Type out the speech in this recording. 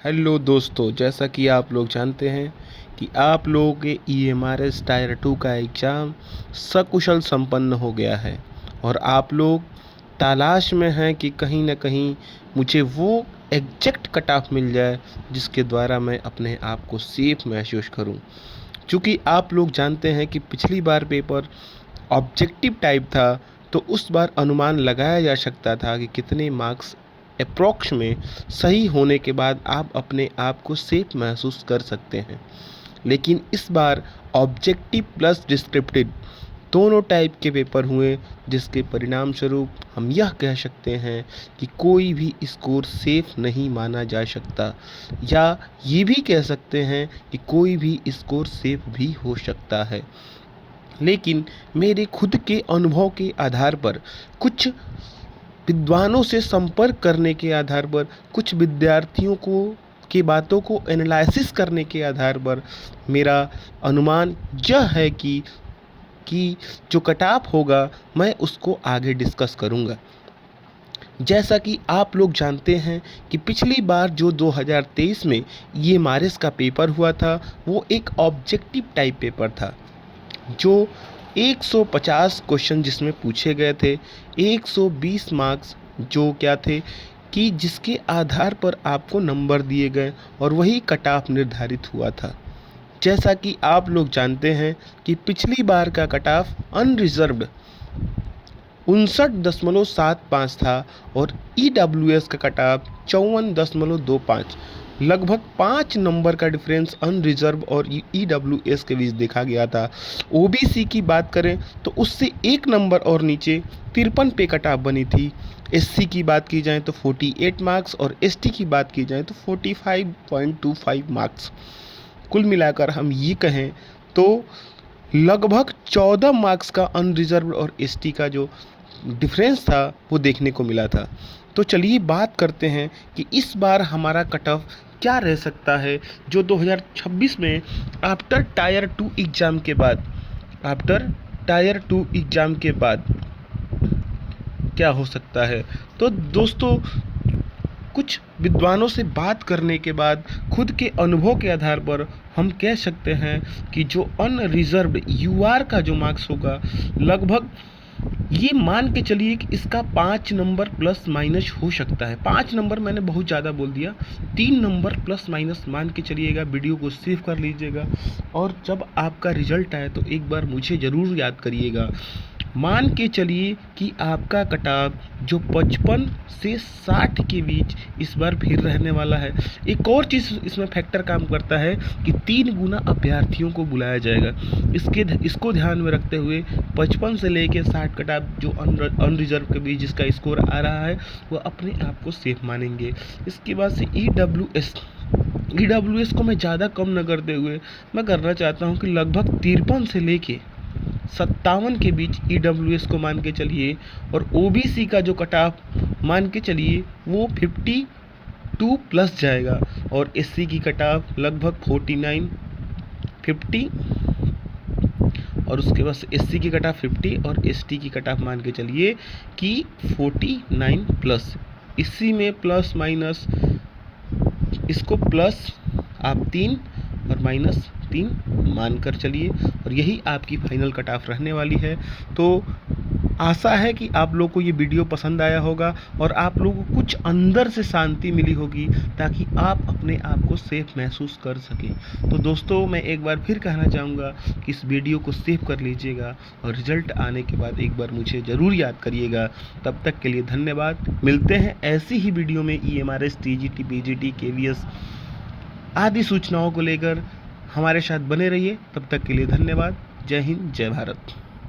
Hello दोस्तों, जैसा कि आप लोग जानते हैं कि आप लोगों के ईएमआरएस टायर 2 का एग्ज़ाम सकुशल संपन्न हो गया है और आप लोग तलाश में हैं कि कहीं न कहीं मुझे वो एग्ज़ैक्ट कट ऑफ मिल जाए जिसके द्वारा मैं अपने आप को सेफ महसूस करूं। चूँकि आप लोग जानते हैं कि पिछली बार पेपर ऑब्जेक्टिव टाइप था, तो उस बार अनुमान लगाया जा सकता था कि कितने मार्क्स अप्रॉक्स में सही होने के बाद आप अपने आप को सेफ महसूस कर सकते हैं। लेकिन इस बार ऑब्जेक्टिव प्लस डिस्क्रिप्टिव दोनों टाइप के पेपर हुए, जिसके परिणाम स्वरूप हम यह कह सकते हैं कि कोई भी स्कोर सेफ नहीं माना जा सकता, या ये भी कह सकते हैं कि कोई भी स्कोर सेफ भी हो सकता है। लेकिन मेरे खुद के अनुभव के आधार पर, कुछ विद्वानों से संपर्क करने के आधार पर, कुछ विद्यार्थियों को की बातों को एनालिसिस करने के आधार पर मेरा अनुमान यह है कि जो कट ऑफ होगा मैं उसको आगे डिस्कस करूँगा। जैसा कि आप लोग जानते हैं कि पिछली बार जो 2023 में ईएमआरएस का पेपर हुआ था, वो एक ऑब्जेक्टिव टाइप पेपर था, जो 150 क्वेश्चन जिसमें पूछे गए थे, 120 मार्क्स जो क्या थे कि जिसके आधार पर आपको नंबर दिए गए और वही कट ऑफ निर्धारित हुआ था। जैसा कि आप लोग जानते हैं कि पिछली बार का कट ऑफ अनरिजर्व्ड 59.75 था और ईडब्ल्यूएस का कट ऑफ 54.25, लगभग 5 नंबर का डिफरेंस अनरिजर्व और ईडब्ल्यूएस के बीच देखा गया था। ओबीसी की बात करें तो उससे 1 नंबर और नीचे 53 पे कट ऑफ बनी थी। एससी की बात की जाए तो 48 मार्क्स और एसटी की बात की जाए तो 45.25 मार्क्स। कुल मिलाकर हम ये कहें तो लगभग 14 मार्क्स का अनरिजर्व और एसटी का जो डिफरेंस था वो देखने को मिला था। तो चलिए बात करते हैं कि इस बार हमारा कट ऑफ क्या रह सकता है, जो 2026 में आफ्टर टायर 2 एग्ज़ाम के बाद क्या हो सकता है। तो दोस्तों, कुछ विद्वानों से बात करने के बाद, खुद के अनुभव के आधार पर हम कह सकते हैं कि जो अनरिजर्व्ड यूआर का जो मार्क्स होगा, लगभग ये मान के चलिए कि इसका 5 नंबर प्लस माइनस हो सकता है। 5 नंबर मैंने बहुत ज़्यादा बोल दिया, 3 नंबर प्लस माइनस मान के चलिएगा। वीडियो को सेव कर लीजिएगा और जब आपका रिजल्ट आए तो एक बार मुझे ज़रूर याद करिएगा। मान के चलिए कि आपका कट ऑफ जो 55 से 60 के बीच इस बार फिर रहने वाला है। एक और चीज़ इसमें फैक्टर काम करता है कि 3 गुना अभ्यर्थियों को बुलाया जाएगा। इसको ध्यान में रखते हुए 55 से लेके 60 कट ऑफ जो अनरिजर्व के बीच जिसका स्कोर आ रहा है, वो अपने आप को सेफ मानेंगे। इसके बाद से ईडब्ल्यूएस को मैं ज़्यादा कम न करते हुए मैं करना चाहता हूँ कि लगभग 53 से लेके 57 के बीच ईडब्ल्यूएस को मान के चलिए, और ओबीसी का जो कट ऑफ मान के चलिए वो 52 प्लस जाएगा, और एससी की कट ऑफ लगभग 49 50, और उसके बाद एससी की कट ऑफ 50 और एसटी की कट ऑफ मान के चलिए कि 49 प्लस। इसी में प्लस माइनस, इसको प्लस आप 3 और माइनस 3 मानकर चलिए, और यही आपकी फाइनल कट ऑफ रहने वाली है। तो आशा है कि आप लोग को ये वीडियो पसंद आया होगा और आप लोगों को कुछ अंदर से शांति मिली होगी, ताकि आप अपने आप को सेफ महसूस कर सकें। तो दोस्तों, मैं एक बार फिर कहना चाहूँगा कि इस वीडियो को सेव कर लीजिएगा और रिजल्ट आने के बाद एक बार मुझे ज़रूर याद करिएगा। तब तक के लिए धन्यवाद। मिलते हैं ऐसी ही वीडियो में ईएमआरएस, टीजीटी, पीजीटी, केवीएस आदि सूचनाओं को लेकर। हमारे साथ बने रहिए। तब तक के लिए धन्यवाद। जय हिंद, जय भारत।